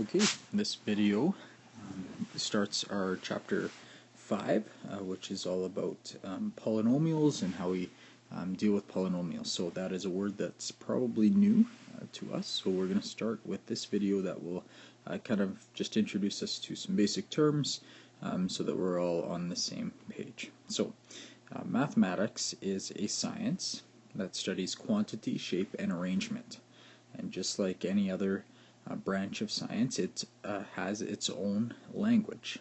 Okay, this video starts our chapter 5, which is all about polynomials and how we deal with polynomials. So that is a word that's probably new to us. So we're going to start with this video that will kind of just introduce us to some basic terms so that we're all on the same page. So mathematics is a science that studies quantity, shape, and arrangement. And just like any other branch of science, it has its own language.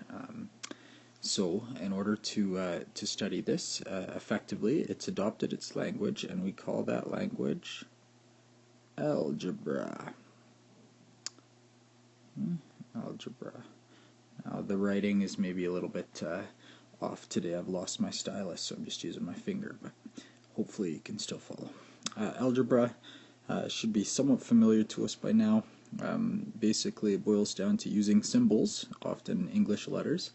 So in order to study this effectively, it's adopted its language, and we call that language algebra. Algebra. Now the writing is maybe a little bit off today. I've lost my stylus, so I'm just using my finger, but hopefully you can still follow. Algebra should be somewhat familiar to us by now. Basically, it boils down to using symbols, often English letters,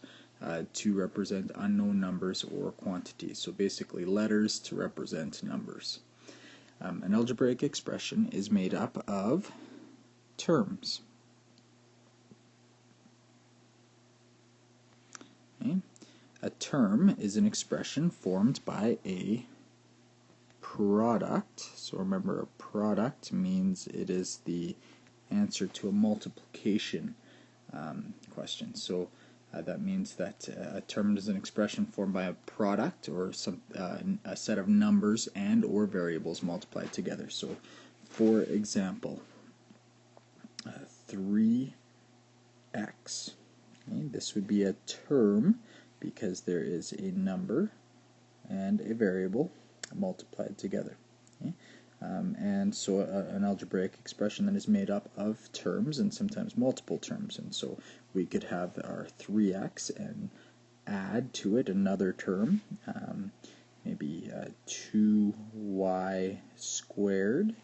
to represent unknown numbers or quantities. So basically, letters to represent numbers. An algebraic expression is made up of terms. Okay. A term is an expression formed by a product. So remember, a product means it is the answer to a multiplication question. So that means that a term is an expression formed by a product or a set of numbers and or variables multiplied together. So for example, 3x. Okay, this would be a term because there is a number and a variable multiplied together. Okay? And so an algebraic expression that is made up of terms and sometimes multiple terms. And so we could have our 3x and add to it another term, maybe 2y squared,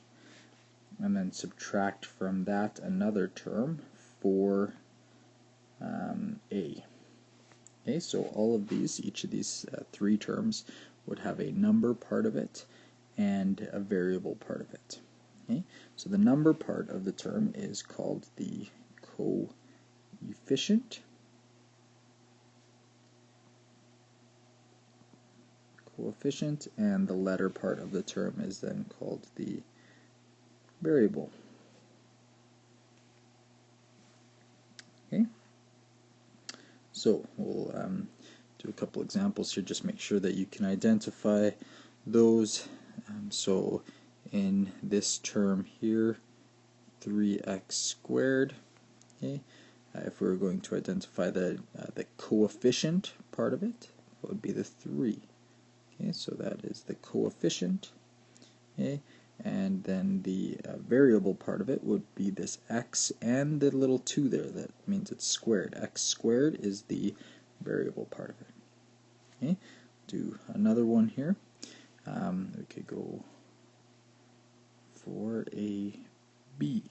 and then subtract from that another term, 4a. Okay, so all of these, each of these three terms would have a number part of it and a variable part of it. Okay, so the number part of the term is called the coefficient. And the letter part of the term is then called the variable. Okay, so we'll do a couple examples here, just make sure that you can identify those. So in this term here, 3x squared, okay, if we were going to identify the coefficient part of it, what would be the 3? Okay, so that is the coefficient. Okay, and then the variable part of it would be this x and the little 2 there. That means it's squared. X squared is the variable part of it. Okay, do another one here. We could go for a b.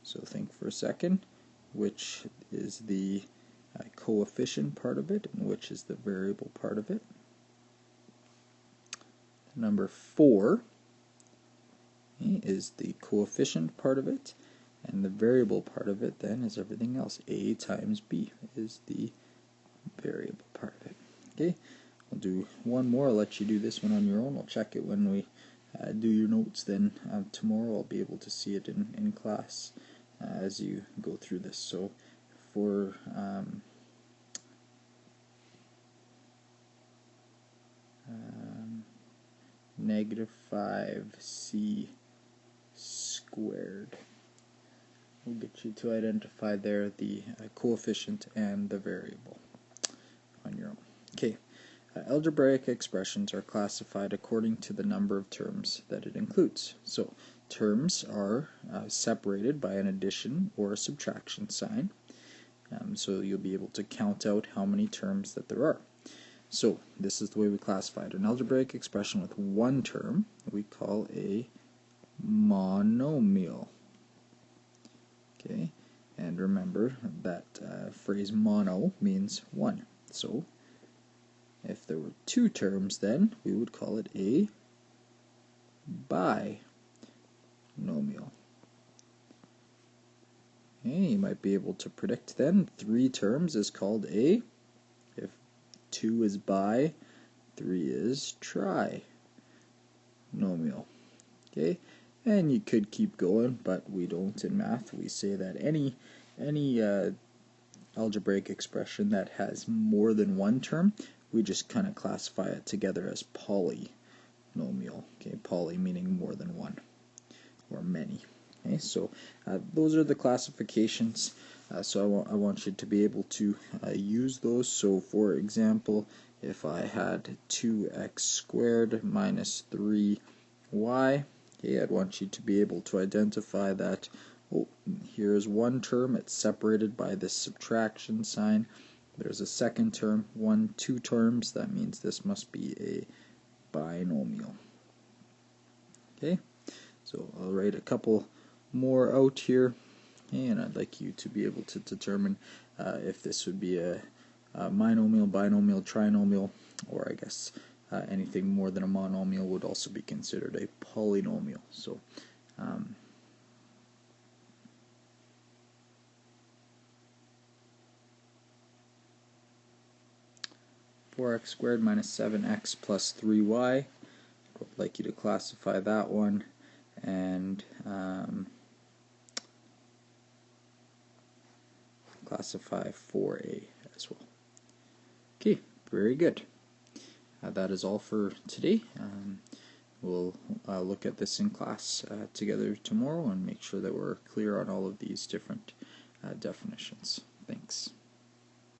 So think for a second, which is the coefficient part of it and which is the variable part of it. Number 4 is the coefficient part of it, and the variable part of it then is everything else. A times b is the variable part of it. Okay, I'll do one more. I'll let you do this one on your own. I'll check it when we do your notes. Then tomorrow I'll be able to see it in class as you go through this. So for negative 5c squared. We'll get you to identify there the coefficient and the variable on your own. Okay, algebraic expressions are classified according to the number of terms that it includes. So terms are separated by an addition or a subtraction sign. So you'll be able to count out how many terms that there are. So this is the way we classify it. An algebraic expression with one term we call a monomial. Okay, and remember that phrase mono means one. So if there were two terms, then we would call it a binomial. might be able to predict then 3 terms is called a, if 2 is bi, 3 is trinomial. Okay, and you could keep going, but we don't in math. We say that any algebraic expression that has more than one term, we just kind of classify it together as polynomial. Okay, poly meaning more than one or many. Okay, so those are the classifications. So I want you to be able to use those. So for example, if I had 2x squared minus 3y, okay, I'd want you to be able to identify that, oh, here's one term, it's separated by this subtraction sign. There's a second term, 2 terms, that means this must be a binomial. Okay, so I'll write a couple more out here, and I'd like you to be able to determine if this would be a monomial, binomial, trinomial, or I guess anything more than a monomial would also be considered a polynomial. So 4x squared minus 7x plus 3y, I'd like you to classify that one, and classify 4a as well. Okay, very good. That is all for today. We'll look at this in class together tomorrow and make sure that we're clear on all of these different definitions. Thanks.